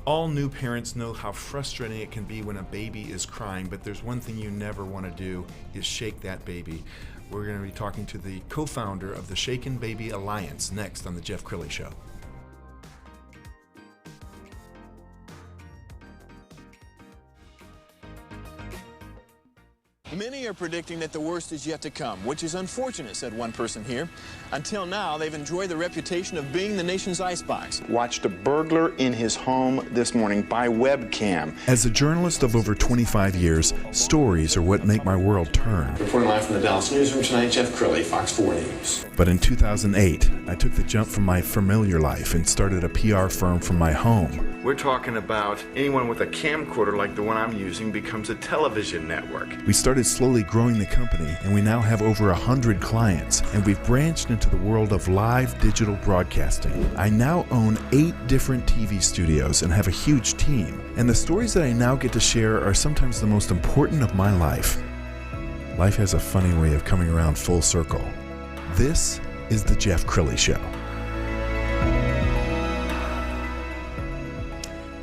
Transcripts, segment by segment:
All new parents know how frustrating it can be when a baby is crying, but there's one thing you never want to do is shake that baby. We're going to be talking to the co-founder of the Shaken Baby Alliance next on the Jeff Crilley Show. Many are predicting that the worst is yet to come, which is unfortunate, said one person here. Until now, they've enjoyed the reputation of being the nation's icebox. Watched a burglar in his home this morning by webcam. As a journalist of over 25 years, stories are what make my world turn. Reporting live from the Dallas newsroom tonight, Jeff Crilley, Fox 4 News. But in 2008, I took the jump from my familiar life and started a PR firm from my home. We're talking about anyone with a camcorder like the one I'm using becomes a television network. We started slowly growing the company, and we now have over 100 clients, and we've branched into the world of live digital broadcasting. I now own 8 different TV studios and have a huge team, and the stories that I now get to share are sometimes the most important of my life. Life has a funny way of coming around full circle. This is the Jeff Crilley Show.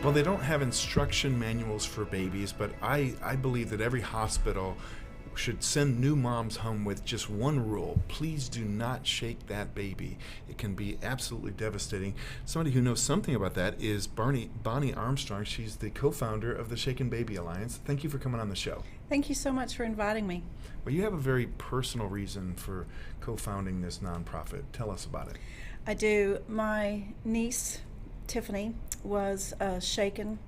Well, they don't have instruction manuals for babies, but I believe that every hospital should send new moms home with just one rule. Please do not shake that baby. It can be absolutely devastating. Somebody who knows something about that is Bonnie Armstrong. She's the co-founder of the Shaken Baby Alliance. Thank you for coming on the show. Thank you so much for inviting me. Well, you have a very personal reason for co-founding this nonprofit. Tell us about it. I do. My niece, Tiffany, was shaken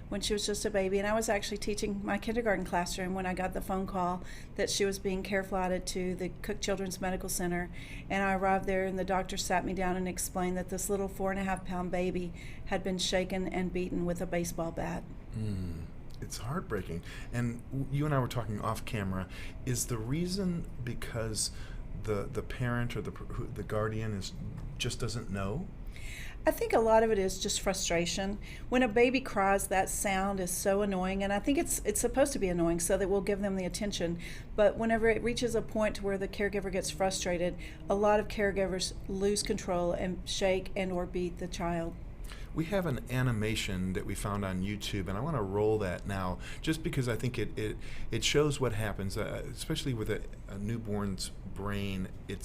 when she was just a baby, and I was actually teaching my kindergarten classroom when I got the phone call that she was being care flighted to the Cook Children's Medical Center. And I arrived there, and the doctor sat me down and explained that this little 4.5-pound baby had been shaken and beaten with a baseball bat. It's heartbreaking. And you and I were talking off camera. Is the reason because the parent or the guardian just doesn't know? I think a lot of it is just frustration. When a baby cries, that sound is so annoying, and I think it's supposed to be annoying so that we'll give them the attention. But whenever it reaches a point where the caregiver gets frustrated, a lot of caregivers lose control and shake and or beat the child. We have an animation that we found on YouTube, and I want to roll that now, just because I think it shows what happens, especially with a newborn's brain. It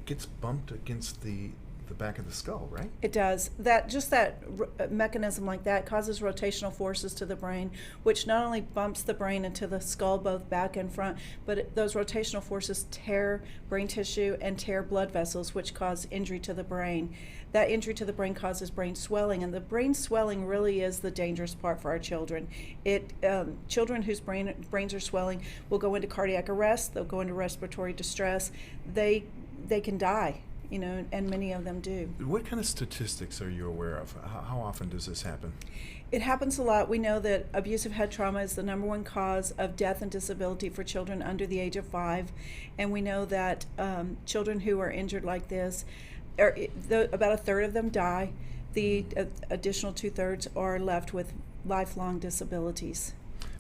gets bumped against the back of the skull, right? It does. That mechanism like that causes rotational forces to the brain, which not only bumps the brain into the skull both back and front, but those rotational forces tear brain tissue and tear blood vessels, which cause injury to the brain. That injury to the brain causes brain swelling, and the brain swelling really is the dangerous part for our children. Children whose brains are swelling will go into cardiac arrest, they'll go into respiratory distress, they can die. And many of them do. What kind of statistics are you aware of? How often does this happen? It happens a lot. We know that abusive head trauma is the #1 cause of death and disability for children under the age of 5. And we know that children who are injured like this, about a third of them die. The additional 2/3 are left with lifelong disabilities.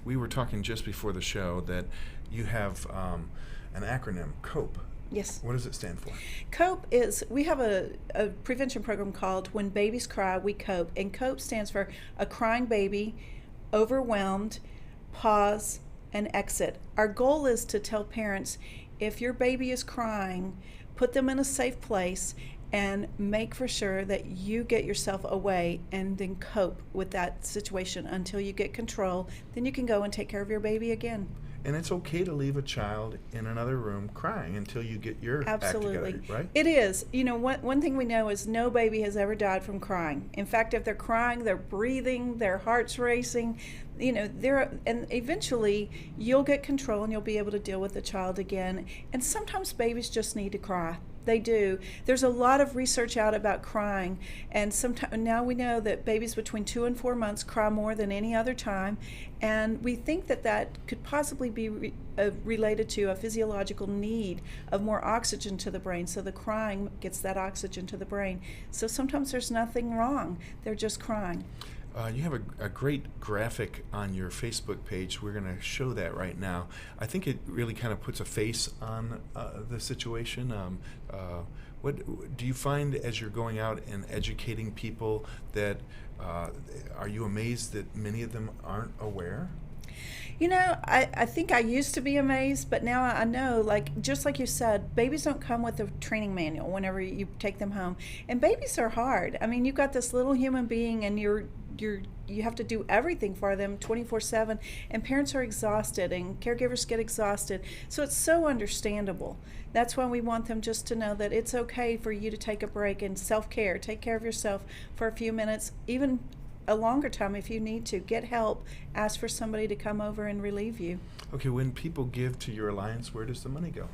We were talking just before the show that you have an acronym, COPE. Yes. What does it stand for? COPE is, we have a prevention program called When Babies Cry, We Cope. And COPE stands for a crying baby, overwhelmed, pause, and exit. Our goal is to tell parents, if your baby is crying, put them in a safe place and make for sure that you get yourself away and then cope with that situation until you get control. Then you can go and take care of your baby again. And it's okay to leave a child in another room crying until you get your Absolutely. act together, right? It is. One thing we know is no baby has ever died from crying. In fact, if they're crying, they're breathing, their heart's racing. And eventually you'll get control and you'll be able to deal with the child again. And sometimes babies just need to cry. They do. There's a lot of research out about crying, and now we know that babies between 2 and 4 months cry more than any other time, and we think that could possibly be related to a physiological need of more oxygen to the brain, so the crying gets that oxygen to the brain. So sometimes there's nothing wrong. They're just crying. You have a great graphic on your Facebook page. We're going to show that right now. I think it really kind of puts a face on the situation. What do you find as you're going out and educating people that are you amazed that many of them aren't aware? I think I used to be amazed, but now I know, like, just like you said, babies don't come with a training manual whenever you take them home. And babies are hard. I mean, you've got this little human being and you have to do everything for them 24/7, and parents are exhausted and caregivers get exhausted. So it's so understandable. That's why we want them just to know that it's okay for you to take a break and self-care. Take care of yourself for a few minutes, even a longer time if you need to. Get help. Ask for somebody to come over and relieve you. Okay, when people give to your alliance, where does the money go?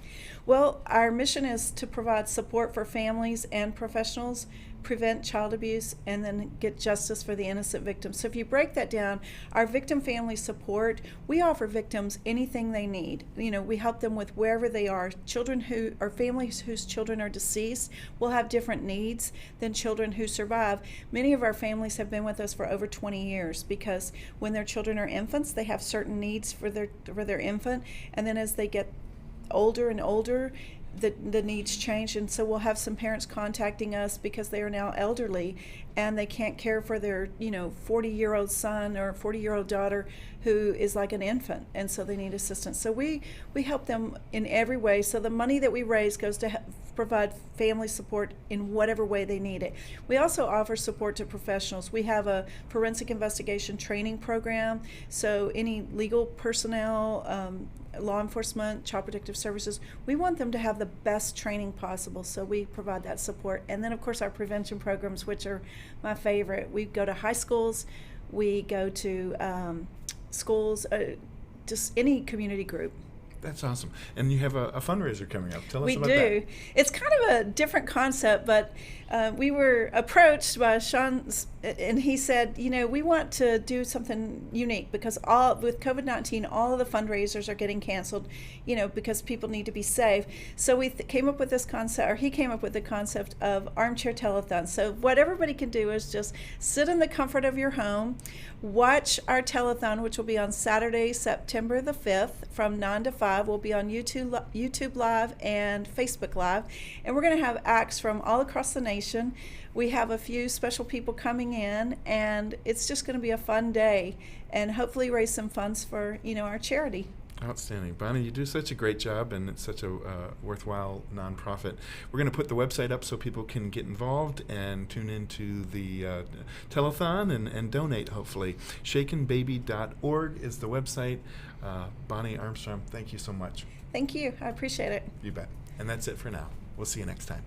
Well, our mission is to provide support for families and professionals, prevent child abuse, and then get justice for the innocent victims. So if you break that down, our victim family support, we offer victims anything they need. We help them with wherever they are. Children who are families whose children are deceased will have different needs than children who survive. Many of our families have been with us for over 20 years because when their children are infants, they have certain needs for their infant, and then as they get older and older, the needs change, and so we'll have some parents contacting us because they are now elderly and they can't care for their 40-year-old son or 40-year-old daughter who is like an infant, and so they need assistance. So we help them in every way. So the money that we raise goes to provide family support in whatever way they need it. We also offer support to professionals. We have a forensic investigation training program, so any legal personnel, law enforcement, child protective services, we want them to have the best training possible, so we provide that support. And then of course our prevention programs, which are my favorite. We go to high schools, we go to schools, just any community group. That's awesome. And you have a fundraiser coming up. Tell us about that. We do. It's kind of a different concept, but we were approached by Sean, and he said, we want to do something unique because with COVID-19, all of the fundraisers are getting canceled, because people need to be safe. So we came up with this concept, or he came up with the concept of armchair telethon. So what everybody can do is just sit in the comfort of your home, watch our telethon, which will be on Saturday, September the 5th from 9 to 5. We'll be on YouTube Live and Facebook Live, and we're going to have acts from all across the nation. We have a few special people coming in, and it's just going to be a fun day and hopefully raise some funds for our charity. Outstanding. Bonnie, you do such a great job, and it's such a worthwhile nonprofit. We're going to put the website up so people can get involved and tune into the telethon and donate, hopefully. Shakenbaby.org is the website. Bonnie Armstrong, thank you so much. Thank you. I appreciate it. You bet. And that's it for now. We'll see you next time.